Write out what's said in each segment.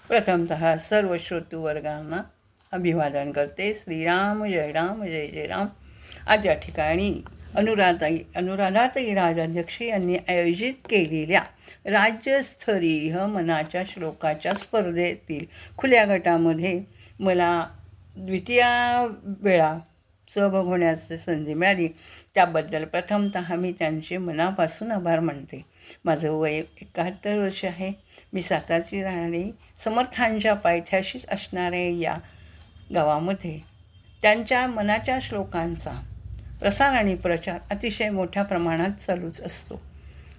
प्रथमतः सर्व श्रोतृवर्गांना अभिवादन करते. श्रीराम जय राम जय जय राम. आज या ठिकाणी अनुराधाताई राजाध्यक्ष यांनी आयोजित केलेल्या राज्यस्तरीय मनाच्या श्लोकाच्या स्पर्धेतील खुल्या गटामध्ये मला द्वितीय वेळा सहभाग होण्याची संधी मिळाली. त्याबद्दल प्रथमतः मी त्यांचे मनापासून आभार मानते. माझं वय 71 वर्ष आहे. मी सातारची राहणारी समर्थांच्या पायथ्याशीच असणाऱ्या या गावामध्ये त्यांच्या मनाच्या श्लोकांचा प्रसार आणि प्रचार अतिशय मोठ्या प्रमाणात चालूच असतो.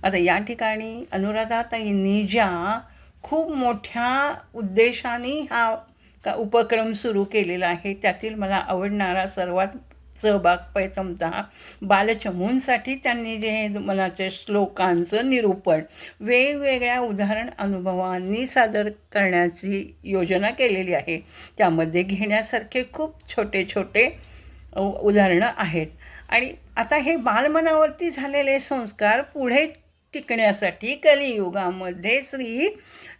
आता या ठिकाणी अनुराधाताईंनी ज्या खूप मोठ्या उद्देशाने हा उपक्रम सुरू केलेला आहे त्यातील मला आवडणारा सर्वात सहभाग प्रथमतः बालचमूंसाठी त्यांनी जे मनाच्या श्लोकांचं निरूपण वेगवेगळ्या उदाहरण अनुभवांनी सादर करण्याची योजना केलेली आहे. त्यामध्ये घेण्यासारखे खूप छोटे छोटे उदाहरणं आहेत. आणि आता हे बालमनावरती झालेले संस्कार पुढे टिकण्यासाठी कलियुगामध्ये श्री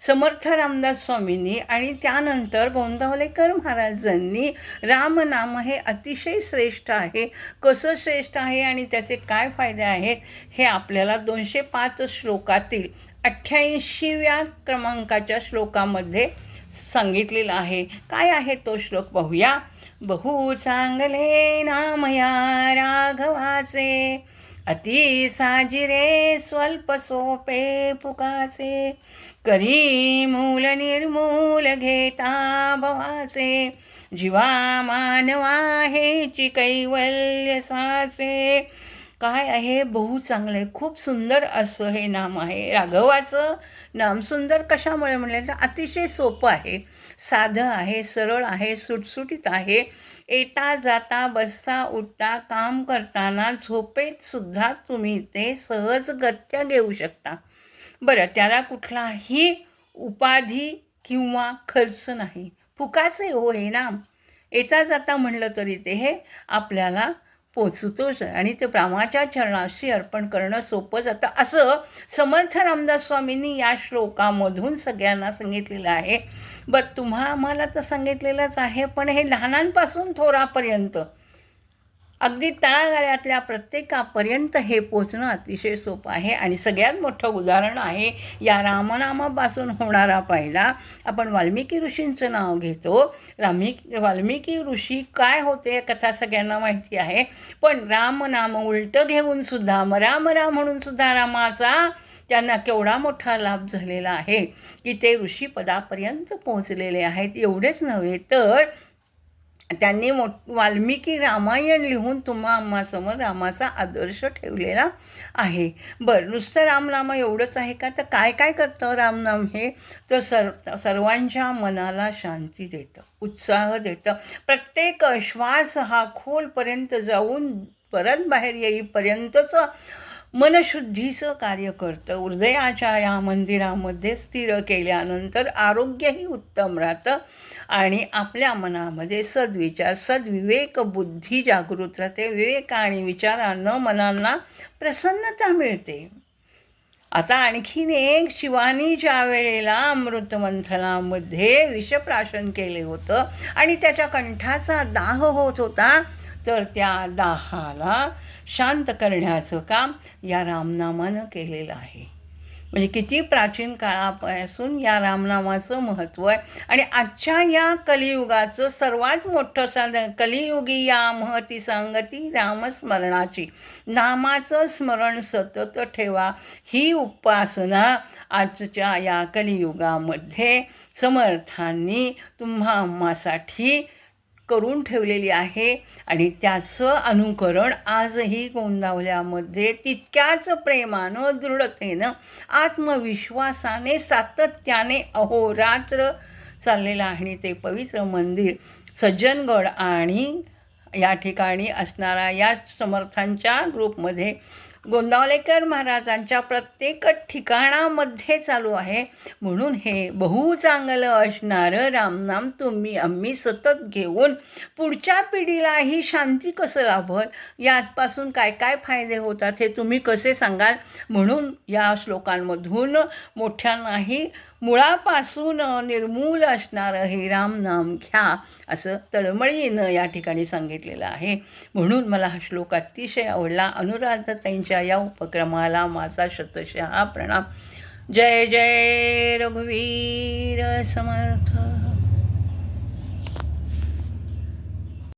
समर्थ रामदास स्वामींनी आणि त्यानंतर गोंदावलेकर महाराजांनी रामनाम हे अतिशय श्रेष्ठ आहे, कसं श्रेष्ठ आहे आणि त्याचे काय फायदे आहेत हे आपल्याला 205 श्लोकातील 88व्या क्रमांकाच्या श्लोकामध्ये सांगितलेलं आहे. काय आहे तो श्लोक पाहूया. बहु चांगले नामया राघवाचे, अति साजिरे स्वल्प सोपे पुकाचे, करी मूल निर्मूल घेता भवाचे, जीवा मानवा हेची कैवल्य साचे. काय आहे? बहु चांगले, खूप सुंदर असं हे नाम आहे. राघवाचं नाम सुंदर कशामुळे म्हणले तर अतिशय सोपं आहे, साधं आहे, सरळ आहे, सुटसुटीत आहे. येता जाता बसता उठता काम करताना झोपेत सुद्धा तुम्ही ते सहजगत्या घेऊ शकता. बरं, त्याला कुठलाही उपाधी किंवा खर्च नाही. फुकाचे हो हे नाम. येता जाता म्हणलं तरी ते हे आपल्याला पोचतोच आणि ते रामाच्या चरणाशी अर्पण करणं सोपं जातं. असं समर्थ रामदास स्वामींनी या श्लोकामधून सगळ्यांना सांगितलेलं आहे. बरं, आम्हाला तर सांगितलेलंच आहे, पण हे लहानांपासून थोरापर्यंत अगदी तळागाळ्यातल्या प्रत्येकापर्यंत हे पोचणं अतिशय सोपं आहे. आणि सगळ्यात मोठं उदाहरण आहे या रामनामापासून होणारा फायदा. आपण वाल्मिकी ऋषींचं नाव घेतो. वाल्मिकी ऋषी काय होते कथा सगळ्यांना माहिती आहे, पण रामनाम उलटं घेऊन सुद्धा राम राम म्हणून सुद्धा रामाचा त्यांना केवढा मोठा लाभ झालेला आहे की ते ऋषीपदापर्यंत पोहोचलेले आहेत. एवढेच नव्हे तर त्यांनी वाल्मिकी रामायण लिहून आम्हासमोर रामाचा आदर्श ठेवलेला आहे. बरं, नुसतं रामनाम एवढंच आहे का? तर काय काय करतं रामनाम हे? तर सर्वांच्या मनाला शांती देतं, उत्साह देतं. प्रत्येक श्वास हा खोलपर्यंत जाऊन परत बाहेर येईपर्यंतचं मनशुद्धीचं कार्य करतं. हृदयाच्या या मंदिरामध्ये स्थिर केल्यानंतर आरोग्यही उत्तम राहतं आणि आपल्या मनामध्ये सद्विचार, सद्विवेक बुद्धी जागृत राहते. विवेक आणि विचारानं मनांना प्रसन्नता मिळते. आता आणखीन एक, शिवानी ज्या वेळेला अमृतमंथनामध्ये विषप्राशन केले होतं आणि त्याच्या कंठाचा दाह होत होता, तर त्या दाहाला शांत करण्याचं काम या रामनामानं केलेलं आहे. म्हणजे किती प्राचीन काळापासून या रामनामाचं महत्त्व आहे. आणि आजच्या या कलियुगाचं सर्वात मोठं साधन, कलियुगी या महती सांगती रामस्मरणाची, नामाचं स्मरण सतत ठेवा. ही उपासना आजच्या या कलियुगामध्ये समर्थांनी आम्हासाठी करून ठेवलेली आहे. आणि त्याचं अनुकरण आजही गोंदावल्यामध्ये तितक्याच प्रेमानं, दृढतेनं, आत्मविश्वासाने, सातत्याने अहोरात्र चाललेलं आहे. आणि ते पवित्र मंदिर सज्जनगड आणि या ठिकाणी असणारा या समर्थांच्या ग्रुपमध्ये गोंदावलेकर महाराजांच्या प्रत्येक ठिकाणामध्ये चालू आहे. म्हणून हे बहु चांगलं असणारं रामनाम आम्ही सतत घेऊन पुढच्या पिढीलाही शांती कसं लाभल, यापासून काय काय फायदे होतात हे तुम्ही कसे सांगाल, म्हणून या श्लोकांमधून मोठ्यांनाही मुळापासून निर्मूल असणारं हे रामनाम घ्या असं तळमळीनं या ठिकाणी सांगितलेलं आहे. म्हणून मला हा श्लोक अतिशय आवडला. अनुराधाताईंच्या या उपक्रमाला माझा शतशः प्रणाम. जय जय रघुवीर समर्थ.